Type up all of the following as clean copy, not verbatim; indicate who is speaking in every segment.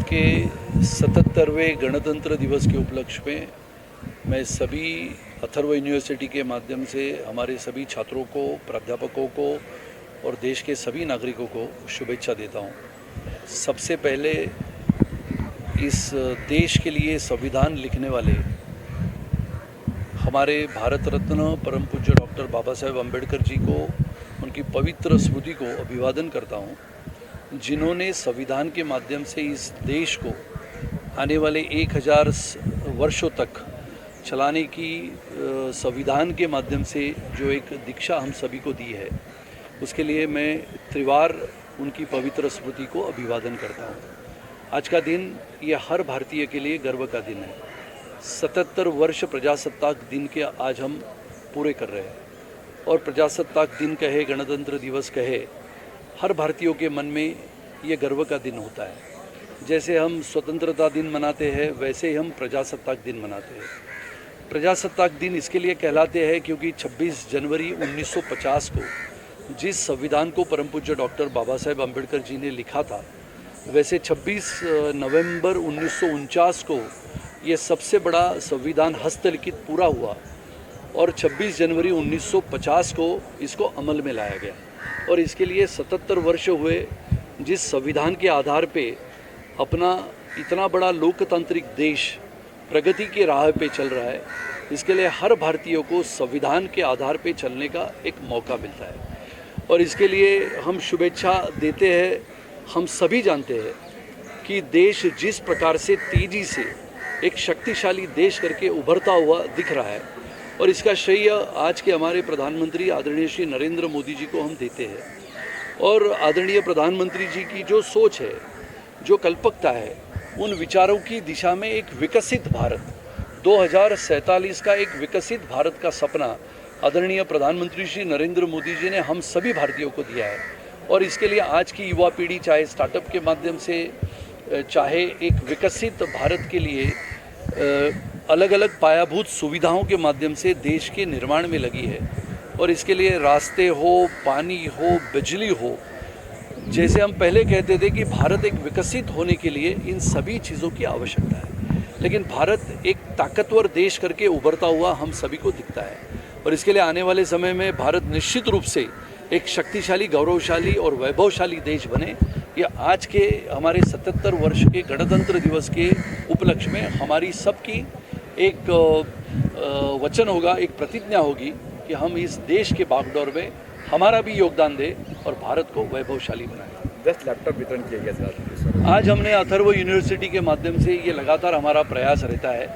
Speaker 1: के 77वें गणतंत्र दिवस के उपलक्ष्य में मैं सभी अथर्व यूनिवर्सिटी के माध्यम से हमारे सभी छात्रों को, प्राध्यापकों को और देश के सभी नागरिकों को शुभेच्छा देता हूं। सबसे पहले इस देश के लिए संविधान लिखने वाले हमारे भारत रत्न परम पूज्य डॉक्टर बाबा साहेब अम्बेडकर जी को, उनकी पवित्र स्मृति को अभिवादन करता हूं, जिन्होंने संविधान के माध्यम से इस देश को आने वाले 1000 वर्षों तक चलाने की संविधान के माध्यम से जो एक दीक्षा हम सभी को दी है, उसके लिए मैं त्रिवार उनकी पवित्र स्मृति को अभिवादन करता हूँ। आज का दिन ये हर भारतीय के लिए गर्व का दिन है। 77 वर्ष प्रजासत्ताक दिन के आज हम पूरे कर रहे हैं और प्रजासत्ताक दिन कहे, गणतंत्र दिवस कहे, हर भारतीयों के मन में ये गर्व का दिन होता है। जैसे हम स्वतंत्रता दिन मनाते हैं, वैसे ही हम प्रजासत्ताक दिन मनाते हैं। प्रजासत्ताक दिन इसके लिए कहलाते हैं क्योंकि 26 जनवरी 1950 को जिस संविधान को परम पूज्य डॉक्टर बाबा साहेब अम्बेडकर जी ने लिखा था, वैसे 26 नवंबर 1949 को ये सबसे बड़ा संविधान हस्तलिखित पूरा हुआ और 26 जनवरी 1950 को इसको अमल में लाया गया। और इसके लिए 77 वर्ष हुए जिस संविधान के आधार पे अपना इतना बड़ा लोकतांत्रिक देश प्रगति के राह पे चल रहा है। इसके लिए हर भारतीय को संविधान के आधार पे चलने का एक मौका मिलता है और इसके लिए हम शुभेच्छा देते हैं। हम सभी जानते हैं कि देश जिस प्रकार से तेज़ी से एक शक्तिशाली देश करके उभरता हुआ दिख रहा है और इसका श्रेय आज के हमारे प्रधानमंत्री आदरणीय श्री नरेंद्र मोदी जी को हम देते हैं। और आदरणीय प्रधानमंत्री जी की जो सोच है, जो कल्पकता है, उन विचारों की दिशा में एक विकसित भारत 2047 का एक विकसित भारत का सपना आदरणीय प्रधानमंत्री श्री नरेंद्र मोदी जी ने हम सभी भारतीयों को दिया है। और इसके लिए आज की युवा पीढ़ी चाहे स्टार्टअप के माध्यम से, चाहे एक विकसित भारत के लिए अलग अलग पायाभूत सुविधाओं के माध्यम से देश के निर्माण में लगी है। और इसके लिए रास्ते हो, पानी हो, बिजली हो, जैसे हम पहले कहते थे कि भारत एक विकसित होने के लिए इन सभी चीज़ों की आवश्यकता है, लेकिन भारत एक ताकतवर देश करके उभरता हुआ हम सभी को दिखता है। और इसके लिए आने वाले समय में भारत निश्चित रूप से एक शक्तिशाली, गौरवशाली और वैभवशाली देश बने। ये आज के हमारे 77 वर्ष के गणतंत्र दिवस के उपलक्ष्य में हमारी सबकी एक वचन होगा, एक प्रतिज्ञा होगी कि हम इस देश के बागडोर में हमारा भी योगदान दें और भारत को वैभवशाली बनाएं।
Speaker 2: 10 लैपटॉप वितरण किया गया सर।
Speaker 1: आज हमने अथर्व यूनिवर्सिटी के माध्यम से ये लगातार हमारा प्रयास रहता है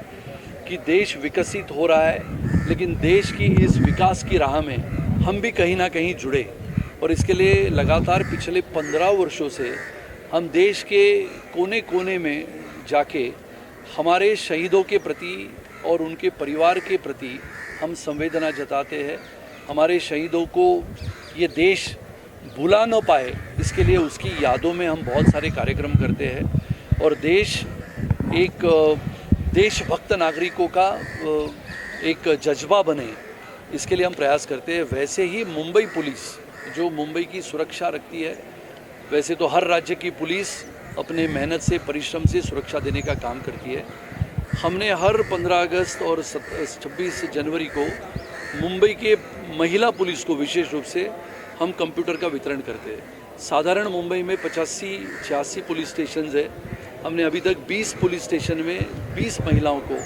Speaker 1: कि देश विकसित हो रहा है, लेकिन देश की इस विकास की राह में हम भी कहीं ना कहीं जुड़े। और इसके लिए लगातार पिछले 15 वर्षों से हम देश के कोने कोने में जाके हमारे शहीदों के प्रति और उनके परिवार के प्रति हम संवेदना जताते हैं। हमारे शहीदों को ये देश भुला न पाए, इसके लिए उसकी यादों में हम बहुत सारे कार्यक्रम करते हैं और देश एक देशभक्त नागरिकों का एक जज्बा बने, इसके लिए हम प्रयास करते हैं। वैसे ही मुंबई पुलिस जो मुंबई की सुरक्षा रखती है, वैसे तो हर राज्य की पुलिस अपने मेहनत से, परिश्रम से सुरक्षा देने का काम करती है। हमने हर 15 अगस्त और 26 जनवरी को मुंबई के महिला पुलिस को विशेष रूप से हम कंप्यूटर का वितरण करते हैं। साधारण मुंबई में 85-86 पुलिस स्टेशन है। हमने अभी तक 20 पुलिस स्टेशन में 20 महिलाओं को,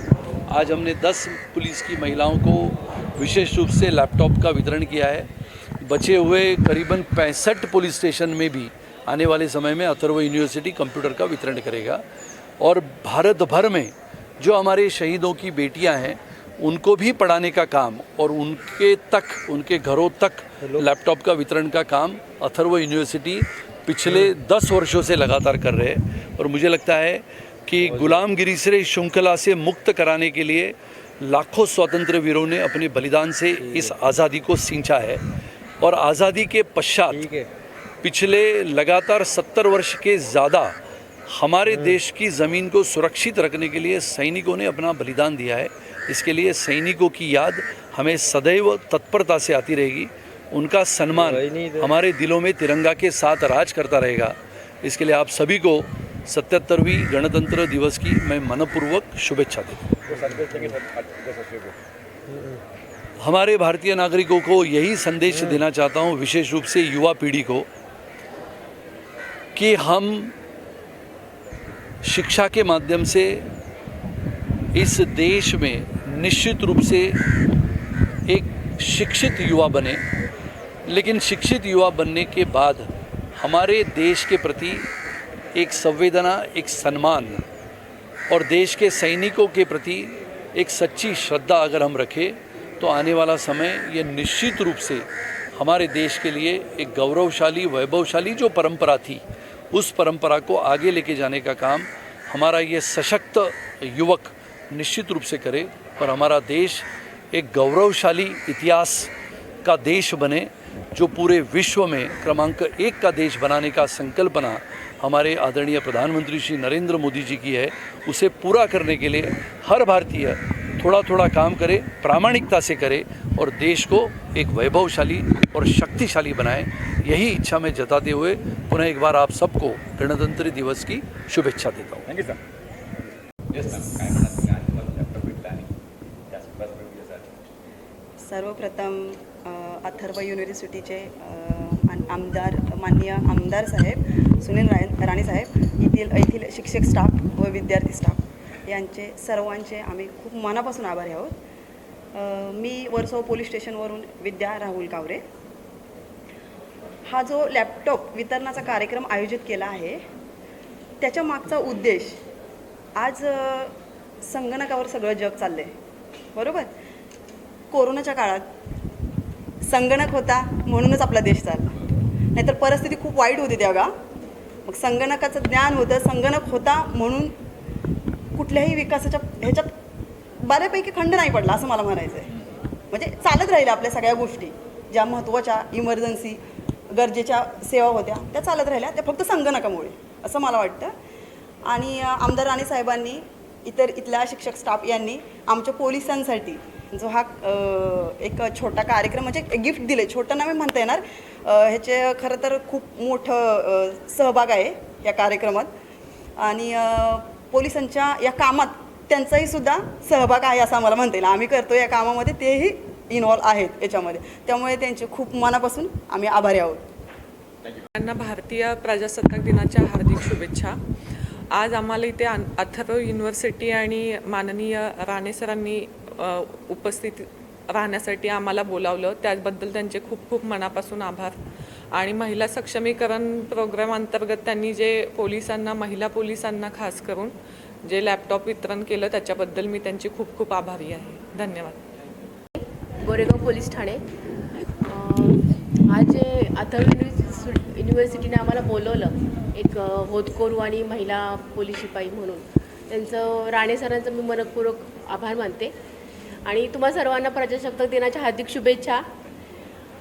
Speaker 1: आज हमने 10 पुलिस की महिलाओं को विशेष रूप से लैपटॉप का वितरण किया है। बचे हुए करीबन 65 पुलिस स्टेशन में भी आने वाले समय में अथर्व यूनिवर्सिटी कंप्यूटर का वितरण करेगा। और भारत भर में जो हमारे शहीदों की बेटियां हैं, उनको भी पढ़ाने का काम और उनके घरों तक लैपटॉप का वितरण का काम अथर्व यूनिवर्सिटी पिछले 10 वर्षों से लगातार कर रहे हैं। और मुझे लगता है कि गुलामगिरी से, श्रृंखला से मुक्त कराने के लिए लाखों स्वतंत्र वीरों ने अपने बलिदान से इस आज़ादी को सींचा है। और आज़ादी के पश्चात पिछले लगातार 70 वर्ष के ज़्यादा हमारे देश की ज़मीन को सुरक्षित रखने के लिए सैनिकों ने अपना बलिदान दिया है। इसके लिए सैनिकों की याद हमें सदैव तत्परता से आती रहेगी। उनका सम्मान हमारे दिलों में तिरंगा के साथ राज करता रहेगा। इसके लिए आप सभी को 77वीं गणतंत्र दिवस की मैं मनपूर्वक शुभेच्छा देता हूँ।
Speaker 2: वो संदेश देंगे सदस्य को।
Speaker 1: हमारे भारतीय नागरिकों को यही संदेश देना चाहता हूँ, विशेष रूप से युवा पीढ़ी को, कि हम शिक्षा के माध्यम से इस देश में निश्चित रूप से एक शिक्षित युवा बने, लेकिन शिक्षित युवा बनने के बाद हमारे देश के प्रति एक संवेदना, एक सम्मान और देश के सैनिकों के प्रति एक सच्ची श्रद्धा अगर हम रखें तो आने वाला समय ये निश्चित रूप से हमारे देश के लिए एक गौरवशाली, वैभवशाली जो परंपरा थी, उस परंपरा को आगे लेके जाने का काम हमारा ये सशक्त युवक निश्चित रूप से करे और हमारा देश एक गौरवशाली इतिहास का देश बने, जो पूरे विश्व में क्रमांक 1 का देश बनाने का संकल्पना हमारे आदरणीय प्रधानमंत्री श्री नरेंद्र मोदी जी की है। उसे पूरा करने के लिए हर भारतीय थोड़ा थोड़ा काम करे, प्रामाणिकता से करे और देश को एक वैभवशाली और शक्तिशाली बनाए। यही इच्छा मैं जताते हुए पुनः एक बार आप सबको गणतंत्र दिवस की शुभेच्छा देता हूँ।
Speaker 2: Thank you sir.
Speaker 3: सर्वप्रथम अथर्व युनिव्हर्सिटीचे माननीय आमदार साहेब सुनील राणे साहेब, येथील शिक्षक स्टाफ व विद्यार्थी स्टाफ यांचे सर्वांचे आम्ही खूप मनापासून आभारी आहोत. मी वर्सोवा पोलीस स्टेशनवरून विद्या राहुल कावरे. हा जो लॅपटॉप वितरणाचा कार्यक्रम आयोजित केला आहे, त्याच्या मागचा उद्देश, आज संगणकावर सगळं जग चाललं आहे, बरोबर. कोरोनाच्या काळात संगणक होता म्हणूनच आपला देश चालला, नाहीतर परिस्थिती खूप वाईट होती तेव्हा. मग संगणकाचं ज्ञान होतं, संगणक होता म्हणून कुठल्याही विकासाच्या ह्याच्यात बऱ्यापैकी खंड नाही पडला असं मला म्हणायचं आहे. म्हणजे चालत राहिल्या आपल्या सगळ्या गोष्टी, ज्या महत्त्वाच्या इमर्जन्सी गरजेच्या सेवा होत्या त्या चालत राहिल्या, त्या फक्त संगणकामुळे असं मला वाटतं. आणि आमदार राणे साहेबांनी, इथल्या शिक्षक स्टाफ यांनी आमच्या पोलिसांसाठी जो हा एक छोटा कार्यक्रम, म्हणजे गिफ्ट दिले, छोटं नाही म्हणता येणार, ह्याचे खरं तर खूप मोठं सहभाग आहे या कार्यक्रमात. आणि पोलिसांच्या या कामात त्यांचाही सुद्धा सहभाग आहे असं आम्हाला म्हणता येईल. आम्ही करतो या कामामध्ये, तेही इन्व्हॉल्व आहेत याच्यामध्ये. त्यामुळे त्यांचे खूप मनापासून आम्ही आभारी आहोत.
Speaker 4: त्यांना भारतीय प्रजासत्ताक दिनाच्या हार्दिक शुभेच्छा. आज आम्हाला इथे अथर्व युनिव्हर्सिटी आणि माननीय राणे सरांनी उपस्थित राहण्यासाठी आम्हाला बोलावलं, त्याबद्दल त्यांचे खूप खूप मनापासून आभार. आणि महिला सक्षमीकरण प्रोग्राम अंतर्गत त्यांनी जे पोलिसांना, महिला पोलिसांना खास करून जे लॅपटॉप वितरण केलं, त्याच्याबद्दल मी त्यांची खूप खूप आभारी आहे. धन्यवाद.
Speaker 5: गोरेगाव पोलीस ठाणे. आज जे अथर्व युनिव्हर्सिटीने आम्हाला बोलवलं, एक होतकरू आणि महिला पोलीस शिपाई म्हणून, त्यांचं राणे सरांचं मी मनपूर्वक आभार मानते. आणि तुम्हा सर्वांना प्रजासत्ताक दिनाच्या हार्दिक शुभेच्छा.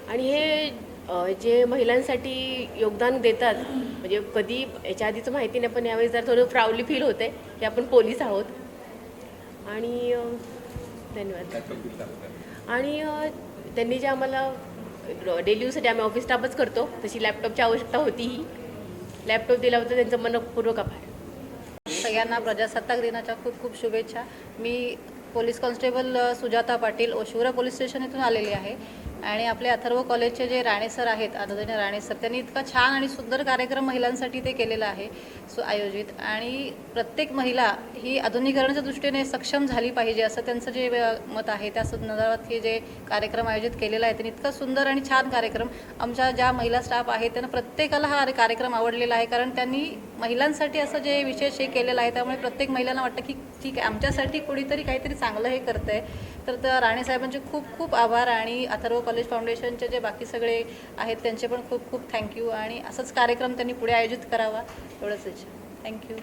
Speaker 5: आणि हे जे महिलांसाठी योगदान देतात, म्हणजे कधी याच्या आधीचं माहिती नाही, पण यावेळी जर थोडं प्राऊडली फील होते की आपण पोलीस आहोत. आणि धन्यवाद. आणि त्यांनी जे आम्हाला डेली यूजसाठी आम्ही ऑफिस स्टाफच करतो, तशी लॅपटॉपची आवश्यकता होतीही, लॅपटॉप दिल्याबद्दल त्यांचं मनपूर्वक आभार.
Speaker 6: सगळ्यांना प्रजासत्ताक दिनाच्या खूप खूप शुभेच्छा. मी police constable Sujata Patil Oshiwara police station इथून आलेली आहे. आणि आपले अथर्व कॉलेजचे जे राणे सर आहेत, आदरणीय राणे सर, त्यांनी इतका छान आणि सुंदर कार्यक्रम महिलांसाठी ते केलेला आहे आयोजित. आणि प्रत्येक महिला ही आधुनिकीकरणाच्या दृष्टीने सक्षम झाली पाहिजे असं त्यांचं जे मत आहे, त्या संदर्भात हे जे कार्यक्रम आयोजित केलेला आहे, त्यांनी इतका सुंदर आणि छान कार्यक्रम, आमच्या ज्या महिला स्टाफ आहेत त्यांना प्रत्येकाला हा कार्यक्रम आवडलेला आहे. कारण त्यांनी महिलांसाठी असं जे विशेष हे केलेलं आहे, त्यामुळे प्रत्येक महिलांना वाटतं की ठीक आहे, आमच्यासाठी कोणीतरी काहीतरी चांगलं हे करतं आहे. तर त्या राणे साहेबांचे खूप खूप आभार. आणि अथर्व कॉलेज फाउंडेशनचे जे बाकी सगळे आहेत त्यांचे पण खूप खूप थँक्यू. आणि असंच कार्यक्रम त्यांनी पुढे आयोजित करावा, एवढंच इच्छा. थँक्यू.